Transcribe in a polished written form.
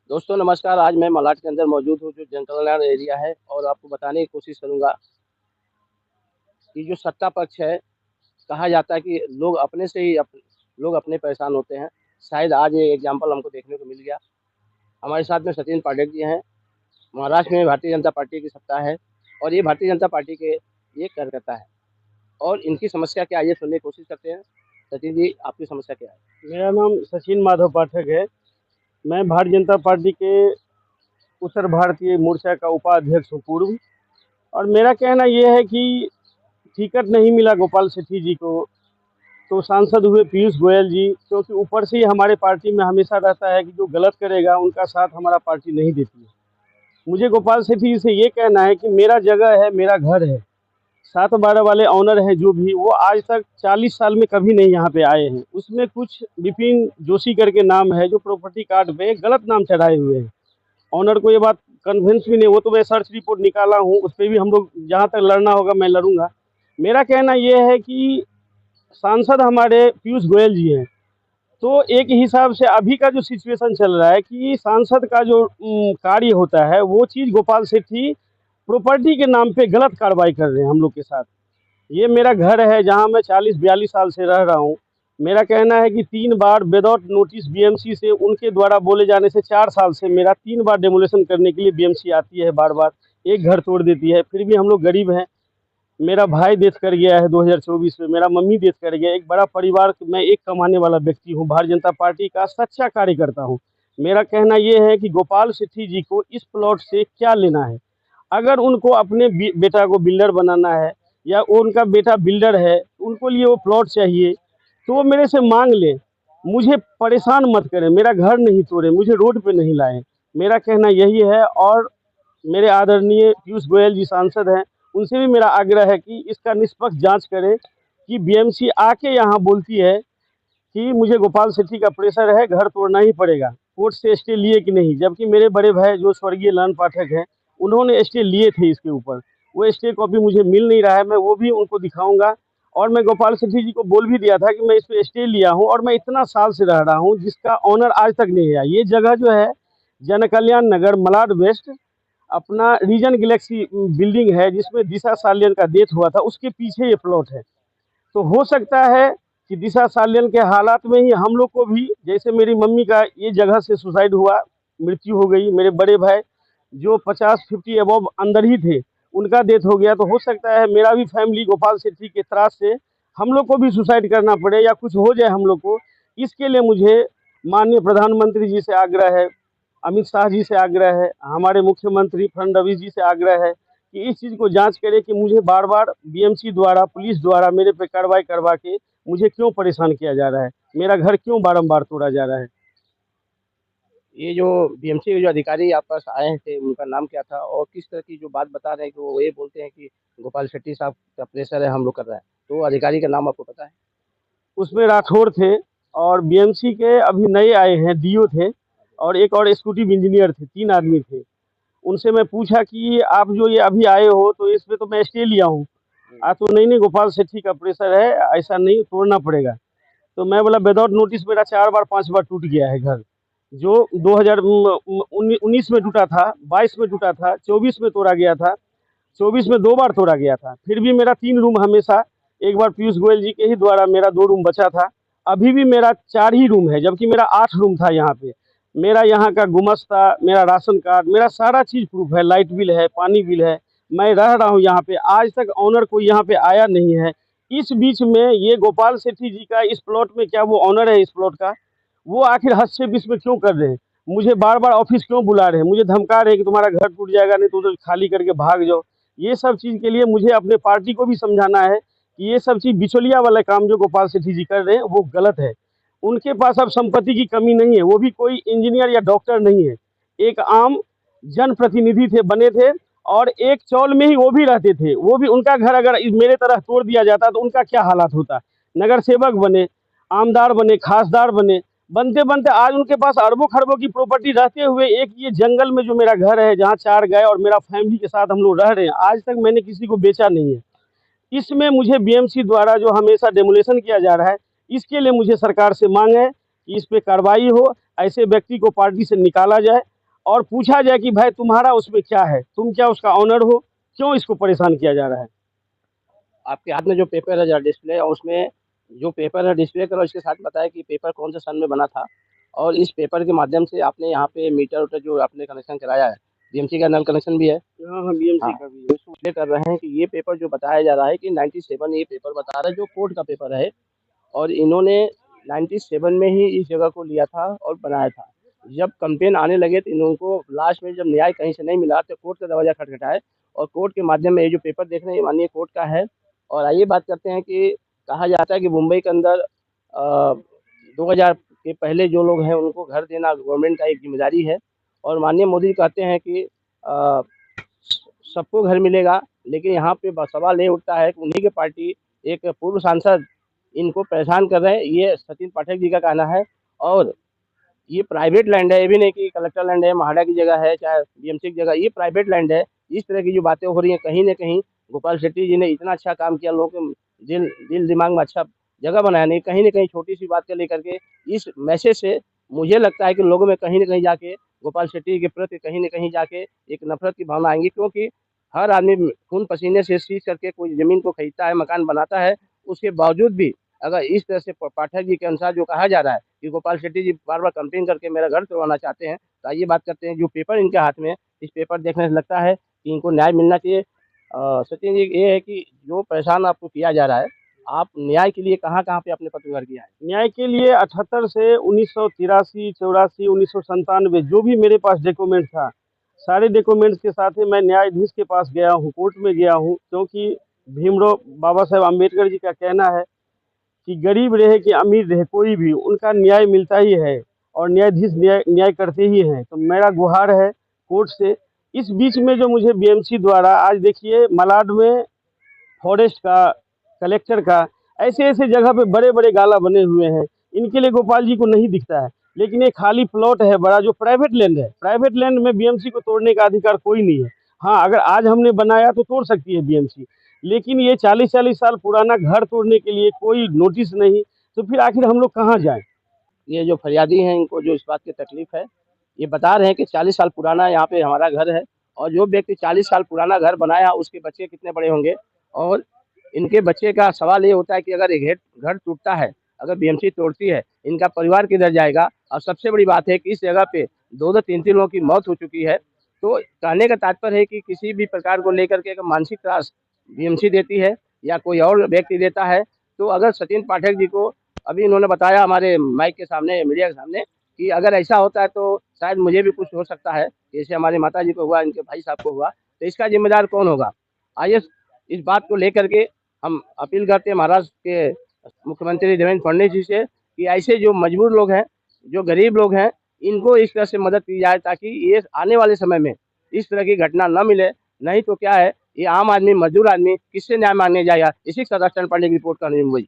दोस्तों नमस्कार। आज मैं मलाड के अंदर मौजूद हूँ जो जन कल्याण एरिया है और आपको बताने की कोशिश करूँगा कि जो सत्ता पक्ष है, कहा जाता है कि लोग अपने से ही लोग अपने परेशान होते हैं। शायद आज ये एग्जाम्पल हमको देखने को मिल गया। हमारे साथ में सचिन पायलट जी हैं। महाराष्ट्र में भारतीय जनता पार्टी की सत्ता है और ये भारतीय जनता पार्टी के ये कार्यकर्ता है और इनकी समस्या क्या है ये सुनने की कोशिश करते हैं। सचिन जी, आपकी समस्या क्या है? मेरा नाम सचिन माधव पाठक है। मैं भारतीय जनता पार्टी के उत्तर भारतीय मोर्चा का उपाध्यक्ष हूँ पूर्व। और मेरा कहना यह है कि टिकट नहीं मिला गोपाल सेठी जी को, तो सांसद हुए पीयूष गोयल जी, क्योंकि ऊपर से ही हमारे पार्टी में हमेशा रहता है कि जो गलत करेगा उनका साथ हमारा पार्टी नहीं देती है। मुझे गोपाल सेठी जी से ये कहना है कि मेरा जगह है, मेरा घर है, 7/12 वाले ऑनर हैं जो भी, वो आज तक 40 साल में कभी नहीं यहाँ पे आए हैं। उसमें कुछ विपिन जोशी करके नाम है जो प्रॉपर्टी कार्ड पे गलत नाम चढ़ाए हुए हैं। ऑनर को ये बात कन्विंस भी नहीं, वो तो मैं सर्च रिपोर्ट निकाला हूँ, उस पर भी हम लोग जहाँ तक लड़ना होगा मैं लड़ूंगा। मेरा कहना ये है कि सांसद हमारे पीयूष गोयल जी हैं, तो एक हिसाब से अभी का जो सिचुएशन चल रहा है कि सांसद का जो कार्य होता है वो चीज़ गोपाल सेठी प्रॉपर्टी के नाम पे गलत कार्रवाई कर रहे हैं हम लोग के साथ। ये मेरा घर है जहाँ मैं 40-42 साल से रह रहा हूँ। मेरा कहना है कि 3 बार विदाउट नोटिस बीएमसी से उनके द्वारा बोले जाने से 4 साल से मेरा 3 बार डेमोलेशन करने के लिए बीएमसी आती है, बार बार एक घर तोड़ देती है। फिर भी हम लोग गरीब हैं। मेरा भाई डेथ कर गया है 2024 में, मेरा मम्मी डेथ कर गया। एक बड़ा परिवार, मैं एक कमाने वाला व्यक्ति हूँ, भारतीय जनता पार्टी का सच्चा कार्यकर्ता हूँ। मेरा कहना ये है कि गोपाल सेठी जी को इस प्लॉट से क्या लेना है। अगर उनको अपने बेटा को बिल्डर बनाना है या उनका बेटा बिल्डर है, उनको लिए वो प्लॉट चाहिए, तो वो मेरे से मांग ले। मुझे परेशान मत करें, मेरा घर नहीं तोड़े, मुझे रोड पे नहीं लाएं। मेरा कहना यही है। और मेरे आदरणीय पीयूष गोयल जी सांसद हैं, उनसे भी मेरा आग्रह है कि इसका निष्पक्ष जांच करें कि बीएमसी आके यहाँ बोलती है कि मुझे गोपाल सेठी का प्रेशर है, घर तोड़ना ही पड़ेगा, कोर्ट से स्टे लिए कि नहीं। जबकि मेरे बड़े भाई जो स्वर्गीय ललन पाठक हैं, उन्होंने स्टे लिए थे इसके ऊपर। वो स्टे कॉपी मुझे मिल नहीं रहा है, मैं वो भी उनको दिखाऊंगा। और मैं गोपाल सेठी जी को बोल भी दिया था कि मैं इस पर स्टे लिया हूँ और मैं इतना साल से रह रहा हूँ जिसका ऑनर आज तक नहीं आया। ये जगह जो है जन कल्याण नगर मलाड वेस्ट, अपना रीजन गैलेक्सी बिल्डिंग है जिसमें दिशा सालियन का डेथ हुआ था, उसके पीछे ये प्लॉट है। तो हो सकता है कि दिशा सालियन के हालात में ही हम लोग को भी, जैसे मेरी मम्मी का ये जगह से सुसाइड हुआ, मृत्यु हो गई, मेरे बड़े भाई जो 50-50 अबव अंदर ही थे उनका डेथ हो गया, तो हो सकता है मेरा भी फैमिली गोपाल सेठी के त्रास से हम लोग को भी सुसाइड करना पड़े या कुछ हो जाए हम लोग को। इसके लिए मुझे माननीय प्रधानमंत्री जी से आग्रह है, अमित शाह जी से आग्रह है, हमारे मुख्यमंत्री फडणवीस जी से आग्रह है कि इस चीज़ को जांच करें कि मुझे बार बार बीएमसी द्वारा, पुलिस द्वारा मेरे पे कार्रवाई करवा के मुझे क्यों परेशान किया जा रहा है, मेरा घर क्यों बारंबार तोड़ा जा रहा है। ये जो बीएमसी के जो अधिकारी आप पास आए थे उनका नाम क्या था और किस तरह की जो बात बता रहे हैं कि वो ये बोलते हैं कि गोपाल शेट्टी साहब का प्रेशर है हम लोग कर रहा है, तो वो अधिकारी का नाम आपको पता है? उसमें राठौड़ थे और बीएमसी के अभी नए आए हैं डीओ थे और एक और एग्जीक्यूटिव इंजीनियर थे, 3 आदमी थे। उनसे मैं पूछा कि आप जो ये अभी आए हो तो इसमें तो मैं स्टे लिया हूँ। तो नहीं नहीं, गोपाल सेठी का प्रेशर है, ऐसा नहीं, तोड़ना पड़ेगा। तो मैं बोला विदाउट नोटिस मेरा 4 बार 5 बार टूट गया है घर, जो 2019 में टूटा था, 22 में टूटा था, 24 में तोड़ा गया था, 24 में 2 बार तोड़ा गया था। फिर भी मेरा 3 रूम हमेशा, एक बार पीयूष गोयल जी के ही द्वारा मेरा 2 रूम बचा था। अभी भी मेरा 4 ही रूम है, जबकि मेरा 8 रूम था यहाँ पे। मेरा यहाँ का गुमस्ता, मेरा राशन कार्ड, मेरा सारा चीज़ प्रूफ है, लाइट बिल है, पानी बिल है। मैं रह रहा हूँ यहाँ पे, आज तक ऑनर कोई यहाँ पे आया नहीं है। इस बीच में ये गोपाल सेठी जी का इस प्लॉट में, क्या वो ऑनर है इस प्लॉट का, वो आखिर हद से बीच में क्यों कर रहे हैं? मुझे बार बार ऑफिस क्यों बुला रहे हैं, मुझे धमका रहे हैं कि तुम्हारा घर टूट जाएगा, नहीं तो उधर खाली करके भाग जाओ। ये सब चीज़ के लिए मुझे अपने पार्टी को भी समझाना है कि ये सब चीज़ बिचौलिया वाला काम जो गोपाल सेठी जी कर रहे हैं वो गलत है। उनके पास अब संपत्ति की कमी नहीं है, वो भी कोई इंजीनियर या डॉक्टर नहीं है, एक आम जनप्रतिनिधि थे, बने थे, और एक चौल में ही वो भी रहते थे। वो भी, उनका घर अगर मेरे तरह तोड़ दिया जाता तो उनका क्या हालात होता। नगर सेवक बने, आमदार बने, खासदार बने, बनते बनते आज उनके पास अरबों खरबों की प्रॉपर्टी रहते हुए एक ये जंगल में जो मेरा घर है जहाँ 4 गाय और मेरा फैमिली के साथ हम लोग रह रहे हैं, आज तक मैंने किसी को बेचा नहीं है। इसमें मुझे बीएमसी द्वारा जो हमेशा डेमोलेशन किया जा रहा है, इसके लिए मुझे सरकार से मांग है कि इस पे कार्रवाई हो, ऐसे व्यक्ति को पार्टी से निकाला जाए। और पूछा जाए कि भाई तुम्हारा उसमें क्या है, तुम क्या उसका ऑनर हो, क्यों इसको परेशान किया जा रहा है। आपके हाथ में जो पेपर है डिस्प्ले, और उसमें जो पेपर है डिस्प्ले करो, इसके साथ बताया कि पेपर कौन से सन में बना था, और इस पेपर के माध्यम से आपने यहाँ पे मीटर उटर जो आपने कनेक्शन कराया है, बीएमसी का नल कनेक्शन भी है। हाँ हाँ, बीएमसी हाँ, का भी तो है। इसलिए कर रहे हैं कि ये पेपर जो बताया जा रहा है कि 97 ये पेपर बता रहा है, जो कोर्ट का पेपर है, और इन्होंने 97 में ही इस जगह को लिया था और बनाया था। जब कंप्लेन आने लगे तो इनको लास्ट में जब न्याय कहीं से नहीं मिला तो कोर्ट का दरवाज़ा खटखटाए, और कोर्ट के माध्यम में ये जो पेपर देख रहे हैं ये माननीय कोर्ट का है। और आइए बात करते हैं कि कहा जाता है कि मुंबई के अंदर 2000 के पहले जो लोग हैं उनको घर देना गवर्नमेंट का एक जिम्मेदारी है, और माननीय मोदी कहते हैं कि अ, सबको घर मिलेगा, लेकिन यहाँ पे सवाल ये उठता है कि उन्हीं की पार्टी एक पूर्व सांसद इनको परेशान कर रहे हैं, ये सचिन पाठक जी का कहना है। और ये प्राइवेट लैंड है, ये भी नहीं कि कलेक्टर लैंड है, महाड़ा की जगह है, चाहे बीएमसी की जगह, ये प्राइवेट लैंड है। इस तरह की जो बातें हो रही हैं, कहीं न कहीं गोपाल शेट्टी जी ने इतना अच्छा काम किया, लोगों के दिल दिमाग में अच्छा जगह बनाया, नहीं कहीं न कहीं छोटी-सी बात को लेकर के इस मैसेज से मुझे लगता है कि लोगों में कहीं न कहीं जाके गोपाल शेट्टी के प्रति कहीं न कहीं जाके एक नफ़रत की भावना आएँगी, क्योंकि हर आदमी खून पसीने से सींच करके कोई ज़मीन को खरीदता है, मकान बनाता है, उसके बावजूद भी अगर इस तरह से पाठक जी के अनुसार जो कहा जा रहा है कि गोपाल शेट्टी जी बार-बार कंप्लेन करके मेरा घर तोड़वाना चाहते हैं, तो आइए बात करते हैं जो पेपर इनके हाथ में है, इस पेपर देखने से लगता है कि इनको न्याय मिलना चाहिए। सचिन जी, ये है कि जो परेशान आपको किया जा रहा है, आप न्याय के लिए कहाँ-कहाँ पे आपने पत्र किया है? न्याय के लिए 78 से 1983, 84, 1997 जो भी मेरे पास डॉक्यूमेंट था, सारे डॉक्यूमेंट्स के साथ ही मैं न्यायाधीश के पास गया हूँ, कोर्ट में गया हूँ, क्योंकि भीमराव बाबा साहेब अम्बेडकर जी का कहना है कि गरीब रहे कि अमीर रहे, कोई भी उनका न्याय मिलता ही है, और न्यायाधीश न्याय करते ही हैं। तो मेरा गुहार है कोर्ट से। इस बीच में जो मुझे बीएमसी द्वारा, आज देखिए मलाड में फॉरेस्ट का, कलेक्टर का, ऐसे-ऐसे जगह पे बड़े-बड़े गाला बने हुए हैं। इनके लिए गोपाल जी को नहीं दिखता है। लेकिन एक खाली प्लॉट है बड़ा, जो प्राइवेट लैंड है। प्राइवेट लैंड में बीएमसी को तोड़ने का अधिकार कोई नहीं है। हाँ, अगर आज हमने बनाया तो तोड़ सकती है बीएमसी। लेकिन ये 40-40 साल पुराना घर तोड़ने के लिए कोई नोटिस नहीं, तो फिर आखिर हम लोग कहाँ जाएँ? ये जो फरियादी हैं इनको जो इस बात की तकलीफ़ है, ये बता रहे हैं कि 40 साल पुराना यहाँ पे हमारा घर है, और जो व्यक्ति 40 साल पुराना घर बनाया उसके बच्चे कितने बड़े होंगे, और इनके बच्चे का सवाल ये होता है कि अगर ये घर टूटता है, अगर बीएमसी तोड़ती है, इनका परिवार किधर जाएगा? और सबसे बड़ी बात है कि इस जगह पे 2-2 3-3 लोगों की मौत हो चुकी है। तो कहने का तात्पर्य है कि किसी भी प्रकार को लेकर के अगर मानसिक त्रास बीएमसी देती है या कोई और व्यक्ति देता है, तो अगर सचिन पाठक जी को अभी इन्होंने बताया हमारे माइक के सामने, मीडिया के सामने, कि अगर ऐसा होता है तो शायद मुझे भी कुछ हो सकता है, जैसे हमारी माताजी को हुआ, इनके भाई साहब को हुआ, तो इसका ज़िम्मेदार कौन होगा? आइए इस बात को लेकर के हम अपील करते हैं महाराष्ट्र के मुख्यमंत्री देवेंद्र फडणवीस जी से कि ऐसे जो मजबूर लोग हैं, जो गरीब लोग हैं, इनको इस तरह से मदद की जाए ताकि ये आने वाले समय में इस तरह की घटना ना मिले। नहीं तो क्या है, ये आम आदमी, मजदूर आदमी किससे न्याय माँगने जाएगा? इसी के साथ अक्षर पांडे की रिपोर्ट कर रही हूँ मुंबई।